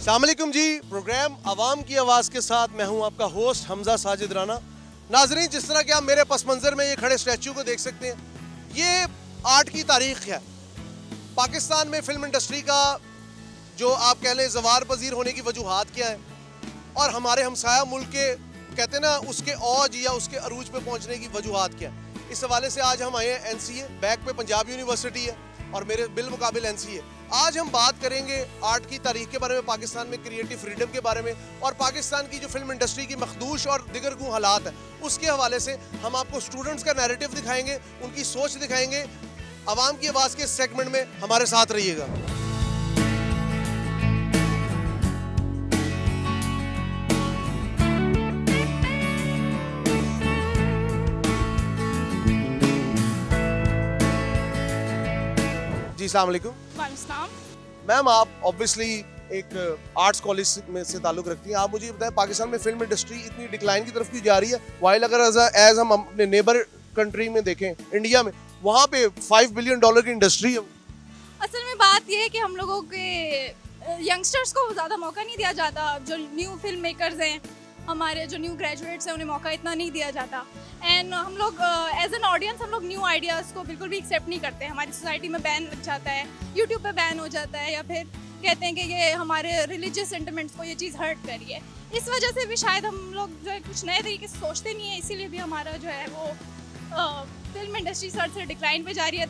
अस्सलामुअलैकुम जी। प्रोग्राम आवाम की आवाज़ के साथ मैं हूं आपका होस्ट हमजा साजिद राना। नाजरीन, जिस तरह कि आप मेरे पस मंज़र में ये खड़े स्टैचू को देख सकते हैं, ये आर्ट की तारीख है। पाकिस्तान में फिल्म इंडस्ट्री का जो आप कह लें ज़वार पजीर होने की वजूहात क्या है और हमारे हमसाया मुल्क के कहते हैं ना उसके औज या उसके अरूज पे पहुंचने की वजूहात क्या है, इस हवाले से आज हम आए हैं NCA। बैक पे पंजाब यूनिवर्सिटी है और मेरे बिल मुकाबिल NCA। आज हम बात करेंगे आर्ट की तारीख के बारे में, पाकिस्तान में क्रिएटिव फ्रीडम के बारे में और पाकिस्तान की जो फिल्म इंडस्ट्री की मखदूश और दिगर गू हालात है उसके हवाले से हम आपको स्टूडेंट्स का नैरेटिव दिखाएंगे, उनकी सोच दिखाएंगे। आवाम की आवाज़ के सेगमेंट में हमारे साथ रहिएगा। जी अस्सलाम वालेकुम मैम, आप ऑब्वियसली एक आर्ट्स कॉलेज में से ताल्लुक़ रखती हैं। आप मुझे बताएं, पाकिस्तान में फिल्म इंडस्ट्री इतनी डिक्लाइन की तरफ क्यों जा रही है, वाइल अगर एज हम अपने नेबर कंट्री में देखें, इंडिया में, वहाँ पे $5 बिलियन की इंडस्ट्री है। असल में बात यह है कि हम लोगों के यंगस्टर्स को ज़्यादा मौका नहीं दिया जाता। जो न्यू फिल्म मेकर्स हैं, हमारे जो न्यू ग्रेजुएट्स हैं, उन्हें मौका इतना नहीं दिया जाता। एंड हम लोग एज एन ऑडियंस हम लोग न्यू आइडियाज़ को बिल्कुल भी एक्सेप्ट नहीं करते। हमारी सोसाइटी में बैन लग जाता है, यूट्यूब पे बैन हो जाता है, या फिर कहते हैं कि ये हमारे रिलीजियस सेंटिमेंट्स को ये चीज़ हर्ट कर रही है। इस वजह से भी शायद हम लोग जो है कुछ नए तरीके से सोचते नहीं है, इसीलिए भी हमारा जो है वो फिल्म इंडस्ट्री सर से डिक्लाइन पे जा रही है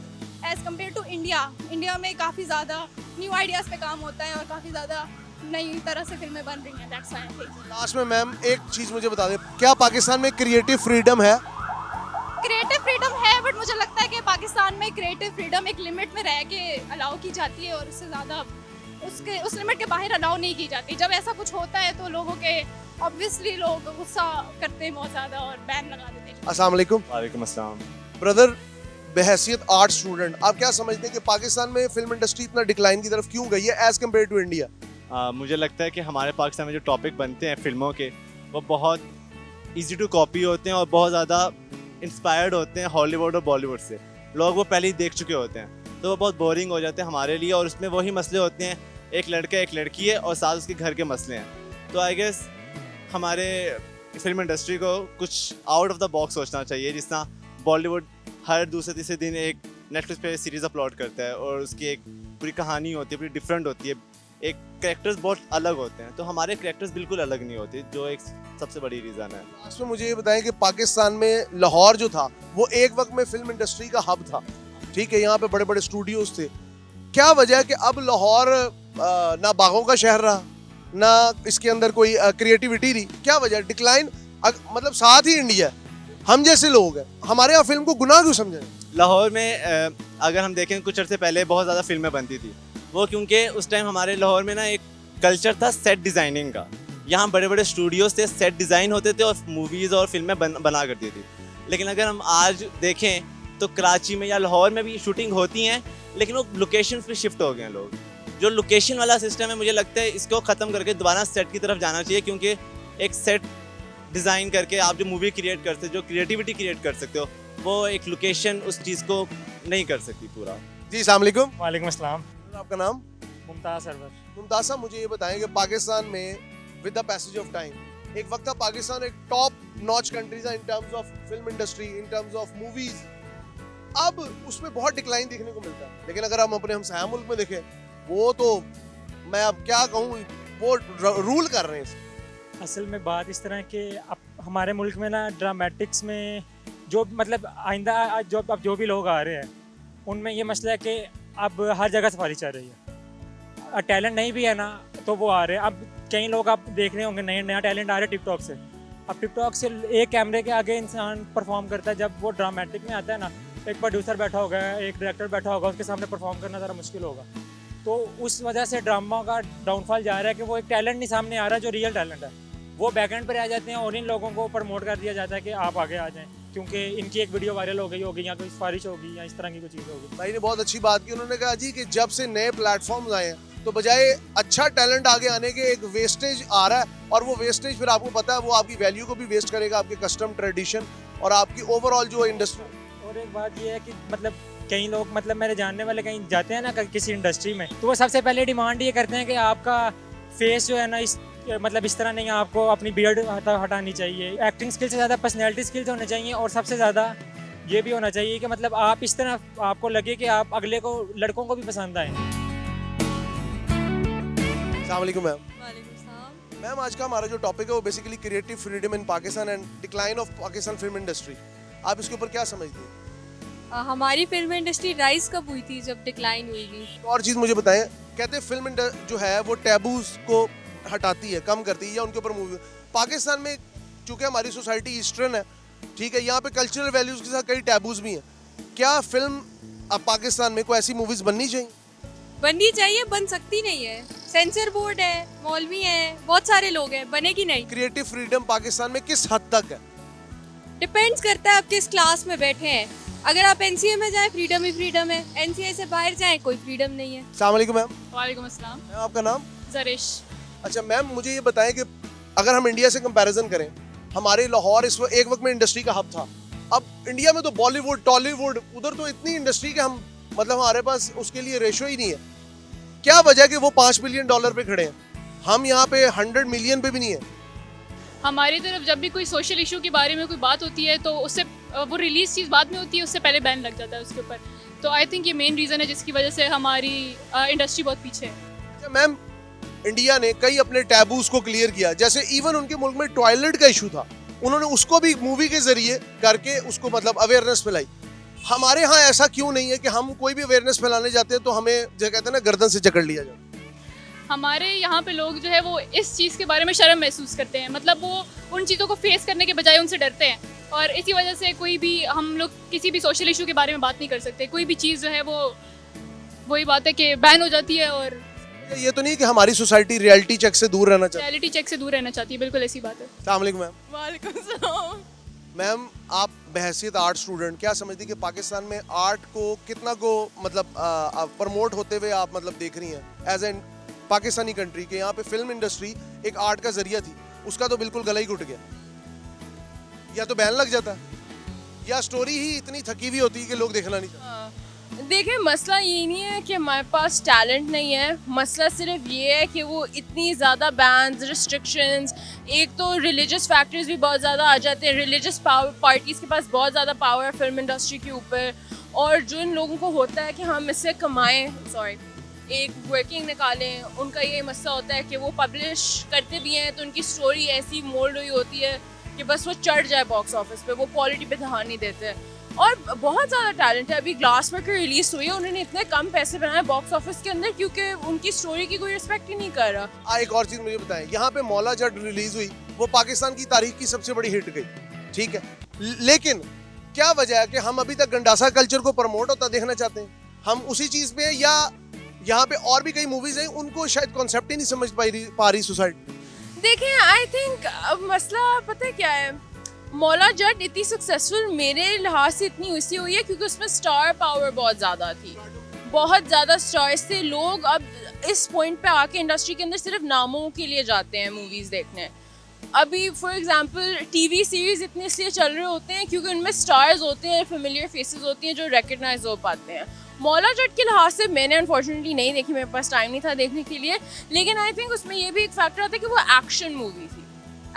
as compare to India. India में काफ़ी ज़्यादा न्यू आइडियाज़ पे काम होता है और काफ़ी ज़्यादा नई तरह से फिल्में बन रही हैं। That's why I think. Last में मैम एक चीज़ मुझे बता दें, क्या पाकिस्तान में क्रिएटिव फ्रीडम है? क्रिएटिव फ्रीडम है, बट मुझे लगता है कि पाकिस्तान में क्रिएटिव फ्रीडम एक लिमिट में रह के अलाउ की जाती है और उससे ज़्यादा उस लिमिट के बाहर अलाउ नहीं की जाती। जब ऐसा कुछ होता है तो लोगों के ऑब्वियसली लोग गुस्सा करते हैं बहुत ज़्यादा और बैन लगा देते हैं। अस्सलाम वालेकुम। वालेकुम अस्सलाम। ब्रदर, बहैसियत आर्ट स्टूडेंट, आप क्या समझते हैं कि पाकिस्तान में फिल्म इंडस्ट्री इतना डिक्लाइन की तरफ क्यों गई है एज कम्पेयर टू इंडिया? मुझे लगता है कि हमारे पाकिस्तान में जो टॉपिक बनते हैं फिल्मों के, वो बहुत इजी टू कॉपी होते हैं और बहुत ज़्यादा इंस्पायर्ड होते हैं हॉलीवुड और बॉलीवुड से। लोग वो पहले ही देख चुके होते हैं, तो वो बहुत बोरिंग हो जाते हैं हमारे लिए। और उसमें वही मसले होते हैं, एक लड़का एक लड़की है और साथ उसके घर के मसले हैं। तो आई गेस हमारे फिल्म इंडस्ट्री को कुछ आउट ऑफ द बॉक्स सोचना चाहिए। जिस तरह बॉलीवुड हर दूसरे तीसरे दिन एक नेटफ्लिक्स पे सीरीज़ अपलोड करता है और उसकी एक पूरी कहानी होती है, पूरी डिफरेंट होती है, एक कैरेक्टर्स बहुत अलग होते हैं। तो हमारे कैरेक्टर्स बिल्कुल अलग नहीं होते, जो एक सबसे बड़ी रीज़न है। लास्ट में मुझे ये बताएं कि पाकिस्तान में लाहौर जो था वो एक वक्त में फिल्म इंडस्ट्री का हब था, ठीक है, यहाँ पे बड़े बड़े स्टूडियोज थे। क्या वजह है कि अब लाहौर ना बागों का शहर रहा, ना इसके अंदर कोई क्रिएटिविटी रही? क्या वजह है डिक्लाइन? मतलब साथ ही इंडिया है, हम जैसे लोग हैं, हमारे यहाँ फिल्म को गुनाह क्यों समझे? लाहौर में अगर हम देखें कुछ अर्से पहले बहुत ज़्यादा फिल्में बनती थी, वो क्योंकि उस टाइम हमारे लाहौर में ना एक कल्चर था सेट डिज़ाइनिंग का। यहाँ बड़े बड़े स्टूडियोज थे, सेट डिज़ाइन होते थे और मूवीज़ और फिल्में बना करती थी। लेकिन अगर हम आज देखें तो कराची में या लाहौर में भी शूटिंग होती हैं, लेकिन वो लोकेशन पे शिफ्ट हो गए हैं लोग। जो लोकेशन वाला सिस्टम है, मुझे लगता है इसको ख़त्म करके दोबारा सेट की तरफ जाना चाहिए, क्योंकि एक सेट डिज़ाइन करके आप जो मूवी क्रिएट कर सकते हो, जो क्रिएटिविटी क्रिएट कर सकते हो, वो एक लोकेशन उस चीज़ को नहीं कर सकती पूरा। जी अस्सलाम वालेकुम। वालेकुम अस्सलाम। आपका नाम? मुमताज़ सरवर। मुमताज़ साहब, मुझे ये बताएं कि पाकिस्तान में with the passage of time एक वक्त था पाकिस्तान एक टॉप नॉच कंट्री था in terms of film industry, in terms of movies. अब उसमें बहुत डिक्लाइन देखने को मिलता है। लेकिन अगर हम अपने हमसाया मुल्क में देखें, वो तो मैं अब क्या कहूँ, वो रूल कर रहे हैं। असल में बात इस तरह है कि अब हमारे मुल्क में ना ड्रामेटिक्स में जो मतलब आइंदा अब जो भी लोग आ रहे हैं, उनमें ये मसला है कि अब हर जगह सफारी चल रही है। टैलेंट नहीं भी है ना तो वो आ रहे हैं। अब कई लोग आप देख रहे होंगे नया टैलेंट आ रहा है टिकटॉक से। अब टिकटॉक से एक कैमरे के आगे इंसान परफॉर्म करता है। जब वो ड्रामेटिक में आता है ना, एक प्रोड्यूसर बैठा होगा, एक डायरेक्टर बैठा होगा, उसके सामने परफॉर्म करना ज़रा मुश्किल होगा। तो उस वजह से ड्रामा का डाउनफॉल जा रहा है कि वो एक टैलेंट नहीं सामने आ रहा जो रियल टैलेंट है। वो बैकएंड पर आ जाते हैं और इन लोगों को प्रमोट कर दिया जाता है कि आप आगे आ जाएं, क्योंकि इनकी एक वीडियो वायरल हो गई होगी या कोई सिफारिश होगी या इस तरह की कोई चीज़ होगी। भाई ने बहुत अच्छी बात की। उन्होंने कहा जी कि जब से नए प्लेटफॉर्म्स आए हैं तो बजाय अच्छा टैलेंट आगे आने के एक वेस्टेज आ रहा है, और वो वेस्टेज फिर आपको पता है वो आपकी वैल्यू को भी वेस्ट करेगा, आपके कस्टम ट्रेडिशन और आपकी ओवरऑल जो इंडस्ट्री। और एक बात ये है कि मतलब कई लोग मतलब मेरे जानने वाले कहीं जाते हैं ना किसी इंडस्ट्री में, तो वो सबसे पहले डिमांड ये करते हैं कि आपका फेस जो है ना इस मतलब इस तरह नहीं है, आपको अपनी बियर्ड हटानी चाहिए। एक्टिंग स्किल से ज़्यादा पर्सनैलिटी स्किल्स होने चाहिए, और सबसे ज़्यादा ये भी होना चाहिए कि मतलब आप इस तरह आपको लगे कि आप अगले को लड़कों को भी पसंद आए। अस्सलाम वालेकुम मैम। वालेकुम सलाम। मैम आज का हमारा जो टॉपिक है वो basically creative freedom in Pakistan and decline of Pakistan film industry. आप इसके ऊपर क्या समझते हैं? हमारी फिल्म इंडस्ट्री राइज कब हुई थी? जब डिक्लाइन हुई थी। और चीज़ मुझे बताएं, कहते हैं फिल्म जो है वो टैबूज को हटाती है, कम करती है, या उनके ऊपर मूवी। पाकिस्तान में चूंकि हमारी सोसाइटी ईस्टर्न है, ठीक है, यहाँ पे कल्चरल वैल्यूज के साथ कई टैबूज भी हैं। क्या फिल्म अब पाकिस्तान में कोई ऐसी मूवीज बननी चाहिए? बननी चाहिए, बन सकती नहीं है। सेंसर बोर्ड है, मौलवी है, बहुत सारे लोग हैं, बनेगी नहीं। क्रिएटिव फ्रीडम पाकिस्तान में किस हद तक है? डिपेंड्स करता है आप किस क्लास में बैठे हैं। अगर आप एनसीए में जाएं फ्रीडम ही फ्रीडम है, एनसीए से बाहर जाएं कोई फ्रीडम नहीं है। अस्सलाम वालेकुम मैम। वालेकुम अस्सलाम। मैम आपका नाम? जरिश। अच्छा मैम, मुझे ये बताएं कि अगर हम इंडिया से कंपैरिजन करें, हमारे लाहौर एक वक्त में इंडस्ट्री का हब था। अब इंडिया में तो बॉलीवुड, टॉलीवुड, उधर तो इतनी इंडस्ट्री के हम मतलब हमारे पास उसके लिए रेशो ही नहीं है। क्या वजह कि वो $5 बिलियन पे खड़े हैं, हम यहाँ पे 100 मिलियन पे भी नहीं है? हमारी तरफ जब भी कोई सोशल इशू के बारे में कोई बात होती है तो उससे वो रिलीज चीज़ बाद में होती है, उससे पहले बैन लग जाता है उसके ऊपर। तो आई थिंक ये मेन रीज़न है जिसकी वजह से हमारी इंडस्ट्री बहुत पीछे है। अच्छा मैम, इंडिया ने कई अपने टैबूज को क्लियर किया, जैसे इवन उनके मुल्क में टॉयलेट का इशू था, उन्होंने उसको भी मूवी के जरिए करके उसको मतलब अवेयरनेस फैलाई। हमारे यहाँ ऐसा क्यों नहीं है कि हम कोई भी अवेयरनेस फैलाने जाते हैं तो हमें जो कहते हैं ना गर्दन से जकड़ लिया जाता है? हमारे यहाँ पे लोग जो है वो इस चीज़ के बारे में शर्म महसूस करते हैं, मतलब वो उन चीज़ों को फेस करने के बजाय उनसे डरते हैं, और इसी वजह से कोई भी हम लोग किसी भी सोशल इशू के बारे में बात नहीं कर सकते। कोई भी चीज़ जो है वो वही बात है कि बैन हो जाती है। और ये तो नहीं कि हमारी सोसाइटी रियलिटी चेक से दूर रहना चाहती है? रियलिटी चेक से दूर रहना चाहती है, बिल्कुल ऐसी बात है। अस्सलाम वालेकुम मैम। वालेकुम सलाम। मैम आप बहैसियत आर्ट स्टूडेंट क्या समझती कि पाकिस्तान में आर्ट को कितना को मतलब प्रमोट होते हुए आप मतलब देख रही हैं एज एन पाकिस्तानी कंट्री के? यहाँ पे फिल्म इंडस्ट्री एक आर्ट का जरिया थी, उसका तो बिल्कुल गला ही घुट गया। या तो बैन लग जाता, या स्टोरी ही इतनी थकी हुई होती कि लोग देखना नहीं चाहते। देखिए, मसला ये नहीं है कि हमारे पास टैलेंट नहीं है, मसला सिर्फ ये है कि वो इतनी ज़्यादा बैन्स, रिस्ट्रिक्शंस, एक तो रिलीजियस फैक्टर्स भी बहुत ज़्यादा आ जाते हैं। रिलीजियस पार्टीज़ के पास बहुत ज़्यादा पावर है फिल्म इंडस्ट्री के ऊपर, और जिन लोगों को होता है कि हम इससे कमाएं, एक वर्किंग निकालें, उनका ये मसला होता है कि वो पब्लिश करते भी हैं तो उनकी स्टोरी ऐसी मोल्ड हुई होती है कि बस वो चढ़ जाए बॉक्स ऑफिस पे, वो क्वालिटी पे ध्यान नहीं देते। और बहुत ज़्यादा टैलेंट है। अभी ग्लास वर्कर रिलीज हुई है, उन्होंने इतने कम पैसे बनाए बॉक्स ऑफिस के अंदर क्योंकि उनकी स्टोरी की कोई रिस्पेक्ट ही नहीं कर रहा। एक और चीज़ मुझे बताएं, यहाँ पे मौला जट रिलीज हुई, वो पाकिस्तान की तारीख की सबसे बड़ी हिट गई, ठीक है, लेकिन क्या वजह है कि हम अभी तक गंडासा कल्चर को प्रमोट होता देखना चाहते हैं? हम उसी चीज़ पे, या यहाँ पे और भी कई मूवीज हैं उनको शायद कॉन्सेप्ट ही नहीं समझ पा रही सोसाइटी? देखिए, आई थिंक मसला पता है क्या है, मौला जट इतनी सक्सेसफुल मेरे लिहाज से इतनी इसलिए हुई है क्योंकि उसमें स्टार पावर बहुत ज़्यादा थी, बहुत ज़्यादा स्टार से लोग अब इस पॉइंट पे आके इंडस्ट्री के अंदर सिर्फ नामों के लिए जाते हैं मूवीज़ देखने। अभी फॉर एग्जांपल टीवी सीरीज़ इतने इसलिए चल रहे होते हैं क्योंकि उनमें स्टार्स होते हैं, फेमिलियर फेसेस होती हैं जो रिकग्नाइज हो पाते हैं। मौला जट के लिहाज से मैंने अनफॉर्चुनेटली नहीं देखी, मेरे पास टाइम नहीं था देखने के लिए, लेकिन आई थिंक उसमें ये भी एक फैक्टर आता है कि वो एक्शन मूवी थी।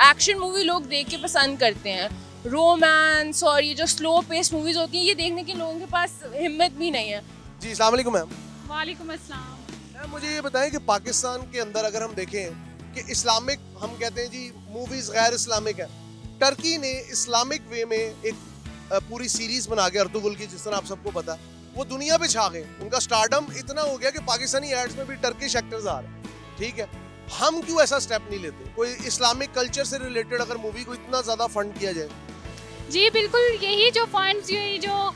एक्शन मूवी लोग देख के पसंद करते हैं, रोमांस और ये जो स्लो पेस मूवीज होती हैं ये देखने के लोगों के पास हिम्मत भी नहीं है। जी अस्सलाम वालेकुम मैम। वालेकुम अस्सलाम। मैम मुझे ये बताएं कि पाकिस्तान के अंदर अगर हम देखें कि इस्लामिक, हम कहते हैं जी मूवीज गैर इस्लामिक है, टर्की ने इस्लामिक वे में एक पूरी सीरीज बना के अर्तुगरुल की, जिस तरह आप सबको पता, वो दुनिया पे छा गए, उनका स्टारडम इतना हो गया कि पाकिस्तानी एड्स में भी टर्किश एक्टर्स आ रहे हैं, ठीक है। हम क्यों ऐसा स्टेप नहीं लेते? कोई इस्लामिक कल्चर से रिलेटेड अगर मूवी को इतना ज़्यादा फंड किया जाए? जी बिल्कुल, यही जो फंड्स, यही जो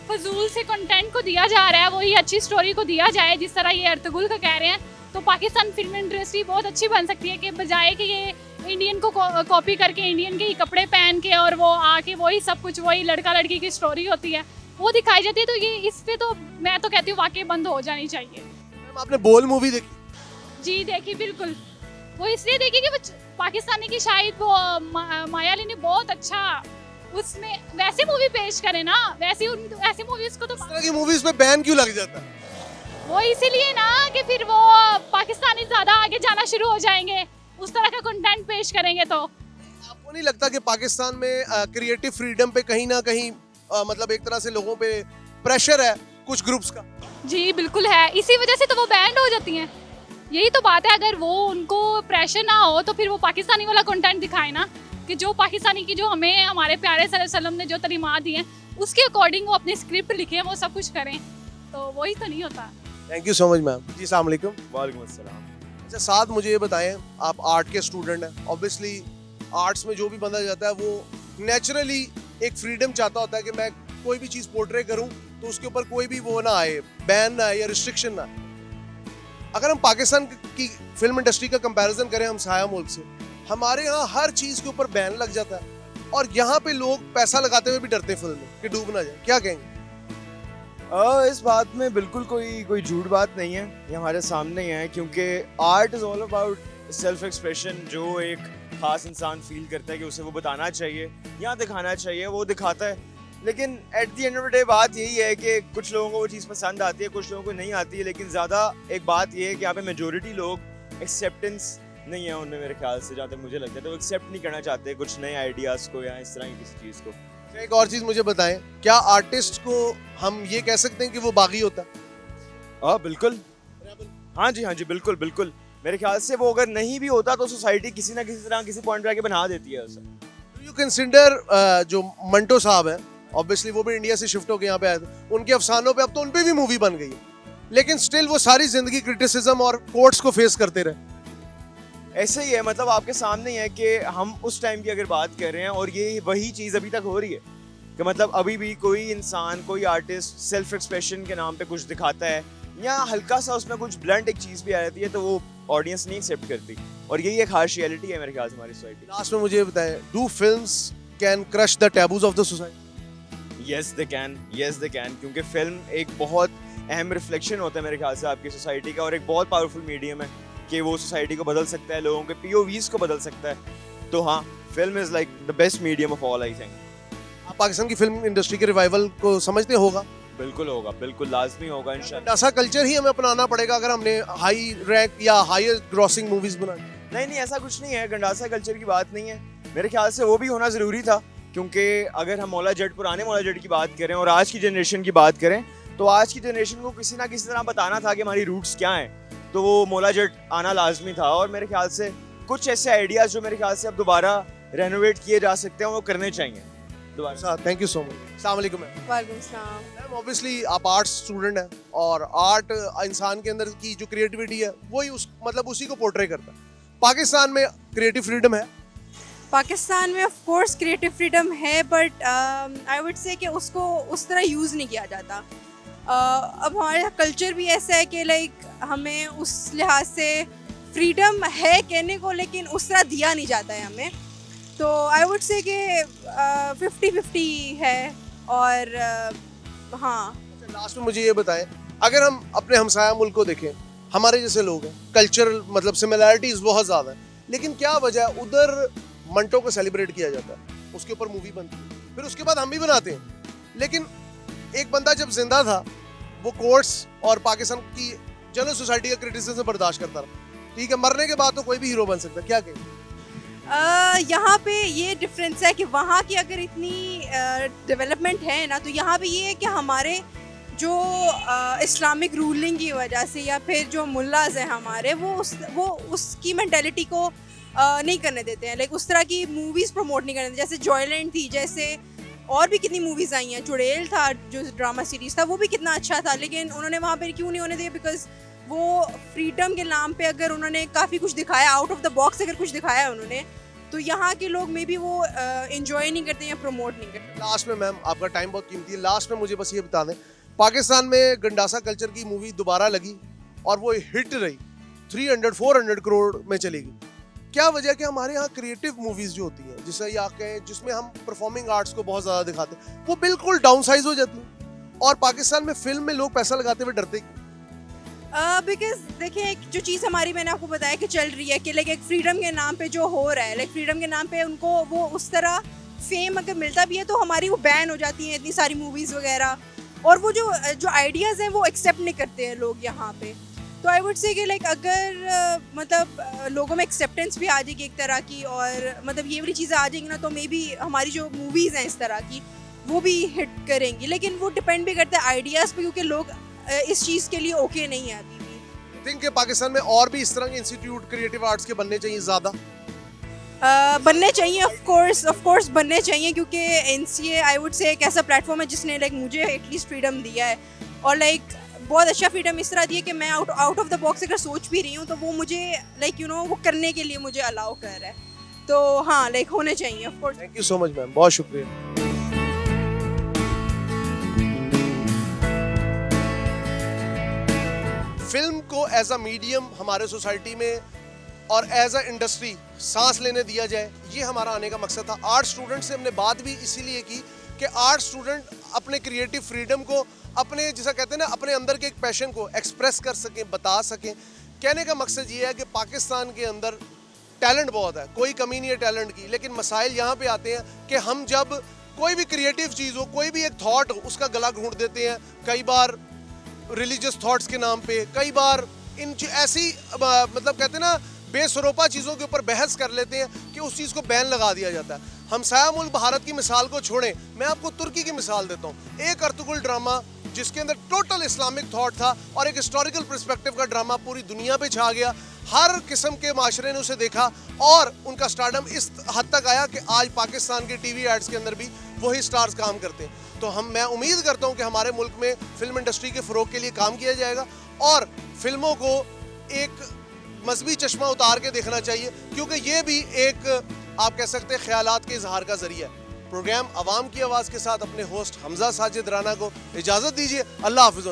फजूल से कंटेंट को दिया जा रहा है वही अच्छी स्टोरी को दिया जाए, जिस तरह ये अर्तुगरुल का कह रहे हैं, तो पाकिस्तान फिल्म इंडस्ट्री बहुत अच्छी बन सकती है, कि बजाय कि ये इंडियन को कॉपी करके इंडियन के ही कपड़े पहन के और वो आके वही सब कुछ, वही लड़का लड़की की स्टोरी होती है वो दिखाई जाती है। तो ये इस पे तो मैं तो कहती हूँ वाकई बंद हो जानी चाहिए। मैम आपने बोल मूवी देखी? जी देखी, बिल्कुल। वो इसलिए देखी कि वो पाकिस्तानी की शायद वो मायाली ने बहुत अच्छा उसमें वैसे मूवी पेश करे ना, वैसी मूवीज को तो इस तरह की मूवीज पे बैन क्यों लग जाता है? वो इसीलिए ना कि फिर वो पाकिस्तानी ज़्यादा आगे जाना शुरू हो जाएंगे, उस तरह का कंटेंट पेश करेंगे। तो आपको नहीं लगता कि पाकिस्तान में क्रिएटिव फ्रीडम पे कहीं ना कहीं मतलब एक तरह से लोगों पे प्रेशर है कुछ ग्रुप्स का? जी बिल्कुल है, इसी वजह से तो वो बैंड हो जाती हैं। यही तो बात है, अगर वो उनको प्रेशर ना हो तो फिर वो पाकिस्तानी वाला कंटेंट दिखाए ना, कि जो पाकिस्तानी की जो हमें हमारे प्यारे सल्लल्लाहु अलैहि वसल्लम ने जो तलीमात दी हैं उसके अकॉर्डिंग वो अपनी स्क्रिप्ट लिखें, वो सब कुछ करें, तो वही तो नहीं होता। Thank you so much ma'am ji. अस्सलाम वालेकुम। वालेकुम अस्सलाम। अच्छा, साथ मुझे ये बताएं, आप आर्ट के स्टूडेंट हैं, ऑब्वियसली आर्ट्स में जो भी बंदा जाता है वो नेचुरली एक फ्रीडम चाहता होता है कि मैं कोई भी चीज़ पोर्ट्रे करूं तो उसके ऊपर कोई भी वो ना आए, बैन ना आए या रिस्ट्रिक्शन ना आए। अगर हम पाकिस्तान की फिल्म इंडस्ट्री का कंपैरिजन करें हमसाया मुल्क से, हमारे यहाँ हर चीज़ के ऊपर बैन लग जाता है और यहाँ पे लोग पैसा लगाते हुए भी डरते हैं फिल्म में कि डूब ना जाए। क्या कहेंगे? इस बात में बिल्कुल कोई झूठ बात नहीं है, ये हमारे सामने ही है, क्योंकि art is all about self expression. जो एक खास इंसान फील करता है कि उसे वो बताना चाहिए या दिखाना चाहिए, वो दिखाता है। लेकिन at the end of the day बात यही है कि कुछ लोगों को वो चीज़ पसंद आती है, कुछ लोगों को नहीं आती है। लेकिन ज़्यादा एक बात ये है कि यहाँ पे मेजोरिटी लोग एक्सेप्टेंस नहीं है उनमें, मेरे ख्याल से जहाँ तक मुझे लगता है, तो वो एक्सेप्ट नहीं करना चाहते कुछ नए आइडियाज़ को या इस तरह की किसी चीज़ को। एक और चीज़ मुझे बताएं, क्या आर्टिस्ट को हम ये कह सकते हैं कि वो बागी होता है? हाँ बिल्कुल, हाँ जी बिल्कुल बिल्कुल। मेरे ख्याल से वो अगर नहीं भी होता तो सोसाइटी किसी ना किसी तरह किसी पॉइंट पे आके बना देती है उसे। यू कंसिडर जो मंटो साहब हैं, ऑब्वियसली वो भी इंडिया से शिफ्ट होकर यहाँ पे आए थे, उनके अफसानों पे अब तो उन पे भी मूवी बन गई है, लेकिन स्टिल वो सारी जिंदगी क्रिटिसिज्म और कोर्ट्स को फेस करते रहे। ऐसे ही है, मतलब आपके सामने ही है कि हम उस टाइम की अगर बात कर रहे हैं और ये वही चीज़ अभी तक हो रही है कि मतलब अभी भी कोई इंसान, कोई आर्टिस्ट सेल्फ एक्सप्रेशन के नाम पे कुछ दिखाता है या हल्का सा उसमें कुछ ब्लंट एक चीज़ भी आ जाती है तो वो ऑडियंस नहीं एक्सेप्ट करती, और यही एक हार्श रियलिटी है मेरे ख्याल से हमारी सोसाइटी। लास्ट में मुझे ये बताएं, do films can crush the taboos of the society? Yes they can, क्योंकि फिल्म एक बहुत अहम रिफ्लेक्शन होता है मेरे ख्याल से आपकी सोसाइटी का, और एक बहुत पावरफुल मीडियम है कि वो सोसाइटी को बदल सकता है, लोगों के POVs को बदल सकता है। तो हाँ, film is like the best medium of all, I think. आप पाकिस्तान की फिल्म इंडस्ट्री के रिवाइवल को समझते होगा? बिल्कुल होगा, बिल्कुल लाजमी होगा इंशाल्लाह। ऐसा कल्चर ही हमें अपनाना पड़ेगा अगर हमने हाई रैंक या हाईएस्ट ग्रॉसिंग मूवीज बनानी। नहीं, ऐसा कुछ नहीं है, गंडासा कल्चर की बात नहीं है। मेरे ख्याल से वो भी होना ज़रूरी था, क्योंकि अगर हम मौला जट, पुराने मौला जट की बात करें और आज की जनरेशन की बात करें, तो आज की जनरेशन को किसी ना किसी तरह बताना था कि हमारी रूट्स क्या हैं, तो वो मौला जट आना लाजमी था। और मेरे ख्याल से कुछ ऐसे आइडियाज़ जो मेरे ख्याल से अब दोबारा रेनोवेट किए जा सकते हैं वो करने चाहिए दोबारा। Thank you so much. अस्सलाम वालेकुम वालेकुम सलाम। मैम, ऑब्वियसली आप आर्ट स्टूडेंट हैं और आर्ट इंसान के अंदर की जो क्रिएटिविटी है वही उसी को पोर्ट्रे करता है। पाकिस्तान में क्रिएटिव फ्रीडम है? पाकिस्तान में ऑफ कोर्स क्रिएटिव फ्रीडम है, बट आई वुड से कि उसको उस तरह यूज़ नहीं किया जाता। अब हमारा कल्चर भी ऐसा है कि लाइक हमें उस लिहाज से फ्रीडम है कहने को, लेकिन उस तरह दिया नहीं जाता है हमें। तो आई वुड से कि 50-50 है। और हाँ, लास्ट में मुझे ये बताएं, अगर हम अपने हमसाया मुल्क को देखें, हमारे जैसे लोग हैं, कल्चरल मतलब सिमिलैरिटीज बहुत ज़्यादा है, लेकिन क्या वजह है उधर मंटो को सेलिब्रेट किया जाता है, उसके ऊपर मूवी बनती है, फिर उसके बाद हम भी बनाते हैं, लेकिन एक बंदा जब जिंदा था वो कोर्ट्स और पाकिस्तान की जनरल सोसाइटी का क्रिटिसिज्म बर्दाश्त करता रहा। ठीक है, मरने के बाद तो कोई भी हीरो बन सकता है। क्या कहें? यहाँ पे ये डिफरेंस है कि वहाँ की अगर इतनी डेवलपमेंट है ना, तो यहाँ पे ये है कि हमारे जो इस्लामिक रूलिंग की वजह से या फिर जो मुल्लाज हैं हमारे, वो उसकी मेंटालिटी को नहीं करने देते हैं। लाइक उस तरह की मूवीज़ प्रमोट नहीं करने देते। जैसे जॉयलैंड थी, जैसे और भी कितनी मूवीज़ आई हैं, चुड़ैल था जो ड्रामा सीरीज़ था, वो भी कितना अच्छा था, लेकिन उन्होंने वहाँ पे क्यों नहीं होने दिया? बिकॉज वो फ्रीडम के नाम पे अगर उन्होंने काफ़ी कुछ दिखाया, आउट ऑफ द बॉक्स अगर कुछ दिखाया उन्होंने, तो यहाँ के लोग मे बी वो एंजॉय नहीं करते या प्रमोट नहीं करते। लास्ट में मैम, आपका टाइम बहुत कीमती है, लास्ट में मुझे बस ये बता दें, पाकिस्तान में गंडासा कल्चर की मूवी दोबारा लगी और वो हिट रही, 300-400 करोड़ में चलेगी। क्या वजह है कि हमारे यहाँ क्रिएटिव मूवीज जो होती हैं, जिसे या कहें जिसमें हम परफॉर्मिंग आर्ट्स को बहुत ज़्यादा दिखाते हैं, वो बिल्कुल डाउन साइज हो जाती हैं, और पाकिस्तान में फिल्म में लोग पैसा लगाते हुए डरते हैं? बिकॉज देखिए, जो चीज़ हमारी मैंने आपको बताया कि चल रही है कि लाइक एक फ्रीडम के नाम पे जो हो रहा है, लाइक फ्रीडम के नाम पे उनको वो उस तरह फेम अगर मिलता भी है तो हमारी वो बैन हो जाती है इतनी सारी मूवीज़ वगैरह। और वो जो आइडियाज़ हैं वो एक्सेप्ट नहीं करते हैं लोग यहाँ पे। तो आई वुड से कि लाइक अगर मतलब लोगों में एक्सेप्टेंस भी आ जाएगी एक तरह की, और मतलब ये वाली चीज़ें आ जाएंगी ना, तो मे बी हमारी जो मूवीज़ हैं इस तरह की वो भी हिट करेंगी। लेकिन वो डिपेंड भी करता है आइडियाज़ पे, क्योंकि लोग इस चीज़ के लिए ओके नहीं है अभी भी। थिंक कि पाकिस्तान में और भी इस तरह के इंस्टीट्यूट क्रिएटिव आर्ट्स के बनने चाहिए ज़्यादा। बनने चाहिए, ऑफ कोर्स बनने चाहिए, क्योंकि NCA आई वुड से एक ऐसा प्लेटफॉर्म है जिसने लाइक मुझे एटलीस्ट फ्रीडम दिया है, और लाइक बहुत अच्छा फ्रीडम इस तरह दिया कि मैं आउट ऑफ द बॉक्स अगर सोच भी रही हूँ तो वो मुझे लाइक यू नो वो करने के लिए मुझे अलाउ कर रहा है। तो हाँ, लाइक होने चाहिए of course. Thank you so much ma'am, बहुत शुक्रिया। फिल्म को एज अ मीडियम हमारे सोसाइटी में और एज अ इंडस्ट्री सांस लेने दिया जाए, ये हमारा आने का मकसद था। आर्ट स्टूडेंट से हमने बात भी इसीलिए की कि आर्ट स्टूडेंट अपने क्रिएटिव फ्रीडम को, अपने जिसे कहते हैं ना, अपने अंदर के एक पैशन को एक्सप्रेस कर सकें, बता सकें। कहने का मकसद ये है कि पाकिस्तान के अंदर टैलेंट बहुत है, कोई कमी नहीं है टैलेंट की, लेकिन मसाइल यहाँ पे आते हैं कि हम जब कोई भी क्रिएटिव चीज़ हो, कोई भी एक थॉट हो, उसका गला घूंट देते हैं। कई बार रिलीजियस थॉट्स के नाम पे, कई बार इन ऐसी मतलब कहते हैं ना बेसरोपा चीज़ों के ऊपर बहस कर लेते हैं कि उस चीज़ को बैन लगा दिया जाता है। हमसाया मुल्क भारत की मिसाल को छोड़ें, मैं आपको तुर्की की मिसाल देता हूँ। एक अर्तुगरुल ड्रामा जिसके अंदर टोटल इस्लामिक थॉट था और एक हिस्टोरिकल पर्सपेक्टिव का ड्रामा पूरी दुनिया पे छा गया। हर किस्म के माशरे ने उसे देखा और उनका स्टारडम इस हद तक आया कि आज पाकिस्तान के टीवी एड्स के अंदर भी वही स्टार्स काम करते हैं। तो मैं उम्मीद करता हूँ कि हमारे मुल्क में फिल्म इंडस्ट्री के फ़रोग के लिए काम किया जाएगा और फिल्मों को एक मजहबी चश्मा उतार के देखना चाहिए, क्योंकि ये भी एक आप कह सकते हैं ख्यालात के इजहार का जरिया है। प्रोग्राम अवाम की आवाज़ के साथ अपने होस्ट हमजा साजिद राना को इजाज़त दीजिए। अल्लाह हाफ़िज़।